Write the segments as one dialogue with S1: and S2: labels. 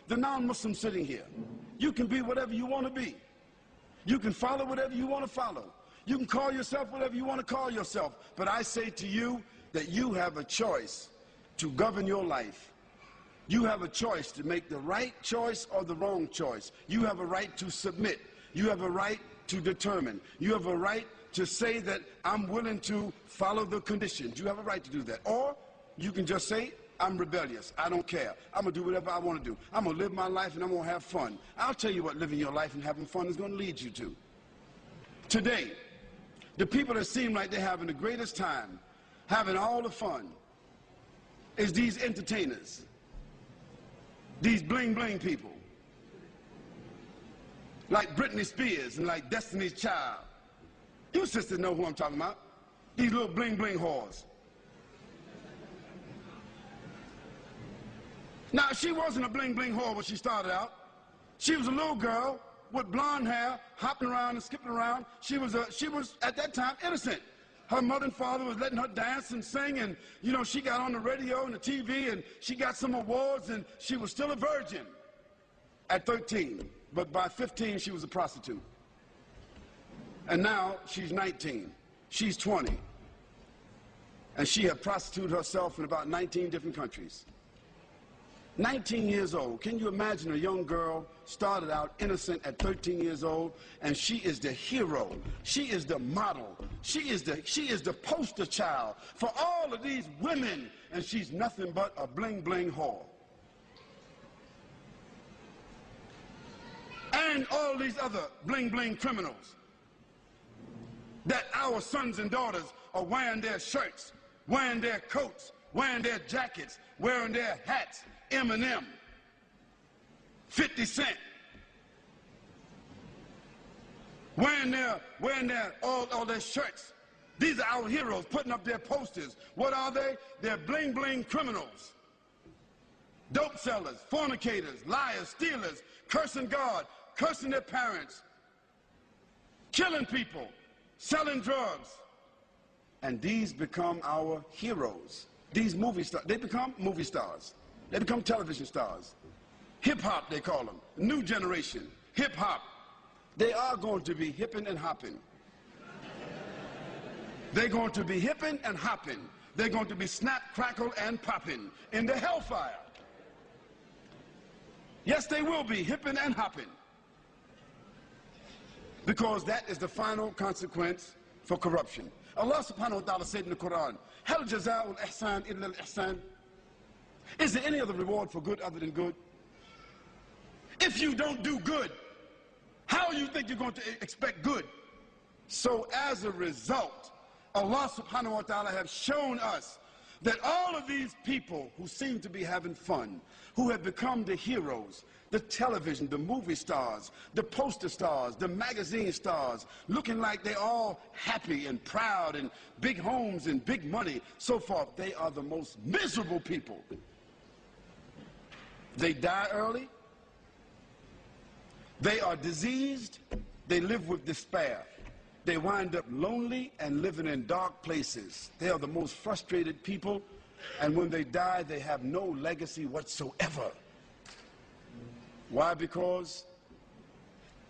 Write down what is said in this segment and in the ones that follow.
S1: the non-Muslim sitting here. You can be whatever you want to be. You can follow whatever you want to follow. You can call yourself whatever you want to call yourself. But I say to you that you have a choice to govern your life. You have a choice to make the right choice or the wrong choice. You have a right to submit. You have a right to determine. You have a right to say that I'm willing to follow the conditions. You have a right to do that. Or you can just say, I'm rebellious. I don't care. I'm going to do whatever I want to do. I'm going to live my life and I'm going to have fun. I'll tell you what living your life and having fun is going to lead you to. Today, the people that seem like they're having the greatest time, having all the fun, is these entertainers, these bling-bling people, like Britney Spears and like Destiny's Child. You sisters know who I'm talking about. These little bling-bling whores. Now, she wasn't a bling-bling whore when she started out. She was a little girl with blonde hair, hopping around and skipping around. She was, at that time, innocent. Her mother and father was letting her dance and sing, and, you know, she got on the radio and the TV, and she got some awards, and she was still a virgin at 13. But by 15, she was a prostitute. And now, she's 19. She's 20. And she had prostituted herself in about 19 different countries. 19 years old. Can you imagine a young girl started out innocent at 13 years old, and she is the hero. She is the model. She is the poster child for all of these women, and she's nothing but a bling-bling whore. And all these other bling-bling criminals that our sons and daughters are wearing their shirts, wearing their coats, wearing their jackets, wearing their hats. Eminem, 50 Cent, wearing all their shirts. These are our heroes, putting up their posters. What are they? They're bling-bling criminals, dope sellers, fornicators, liars, stealers, cursing God, cursing their parents, killing people, selling drugs. And these become our heroes. These movie stars, they become movie stars. They become television stars. Hip-hop, they call them. New generation. Hip-hop. They are going to be hipping and hopping. They're going to be hipping and hopping. They're going to be snap, crackle, and popping in the hellfire. Yes, they will be hipping and hopping. Because that is the final consequence for corruption. Allah subhanahu wa ta'ala said in the Quran, Hal jaza'ul ihsan illa al-ihsan. Is there any other reward for good other than good? If you don't do good, how do you think you're going to expect good? So as a result, Allah subhanahu wa ta'ala has shown us that all of these people who seem to be having fun, who have become the heroes, the television, the movie stars, the poster stars, the magazine stars, looking like they're all happy and proud and big homes and big money, so forth, they are the most miserable people. They die early. They are diseased. They live with despair. They wind up lonely and living in dark places. They are the most frustrated people, and when they die, they have no legacy whatsoever. Why? Because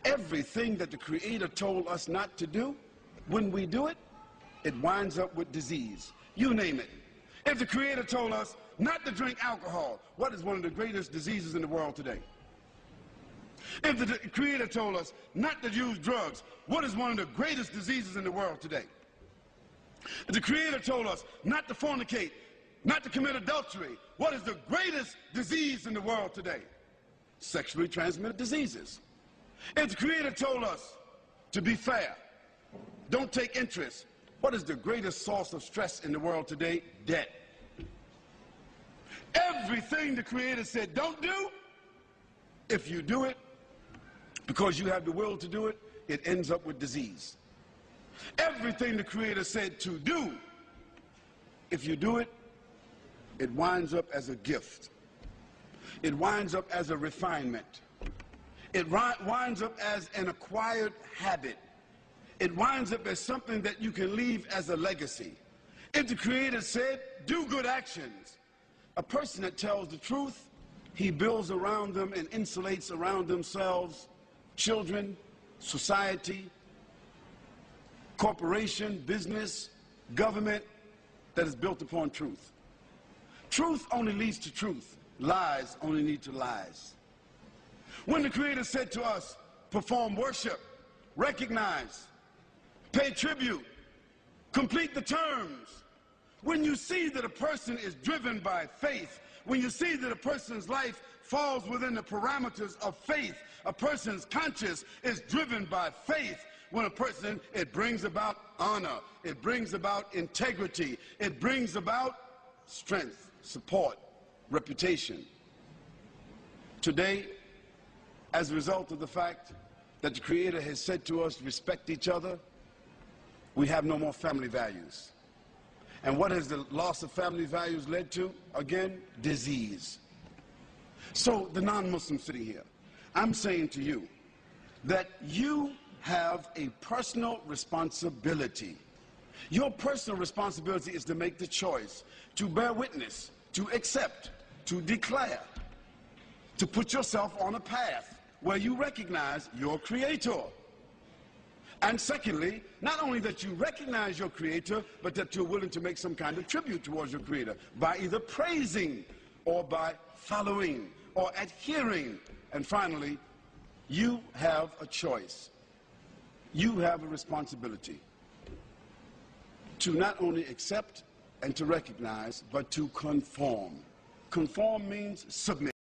S1: everything that the Creator told us not to do, when we do it, it winds up with disease. You name it. If the Creator told us not to drink alcohol, what is one of the greatest diseases in the world today? If the Creator told us not to use drugs, what is one of the greatest diseases in the world today? If the Creator told us not to fornicate, not to commit adultery, what is the greatest disease in the world today? Sexually transmitted diseases. If the Creator told us to be fair, don't take interest, what is the greatest source of stress in the world today? Debt. Everything the Creator said don't do, if you do it because you have the will to do it, it ends up with disease. Everything the Creator said to do, if you do it, it winds up as a gift. It winds up as a refinement. It winds up as an acquired habit. It winds up as something that you can leave as a legacy. If the Creator said, do good actions, a person that tells the truth he builds around them and insulates around themselves children, society, corporation, business, government that is built upon truth. Truth only leads to truth. Lies only lead to lies. When the Creator said to us, perform worship, recognize, pay tribute, complete the terms, when you see that a person is driven by faith, when you see that a person's life falls within the parameters of faith, a person's conscience is driven by faith, when a person, it brings about honor, it brings about integrity, it brings about strength, support, reputation. Today, as a result of the fact that the Creator has said to us, respect each other, we have no more family values. And what has the loss of family values led to? Again, disease. So the non-Muslim sitting here, I'm saying to you that you have a personal responsibility. Your personal responsibility is to make the choice, to bear witness, to accept, to declare, to put yourself on a path where you recognize your Creator. And secondly, not only that you recognize your Creator, but that you're willing to make some kind of tribute towards your Creator by either praising or by following or adhering. And finally, you have a choice. You have a responsibility to not only accept and to recognize, but to conform. Conform means submit.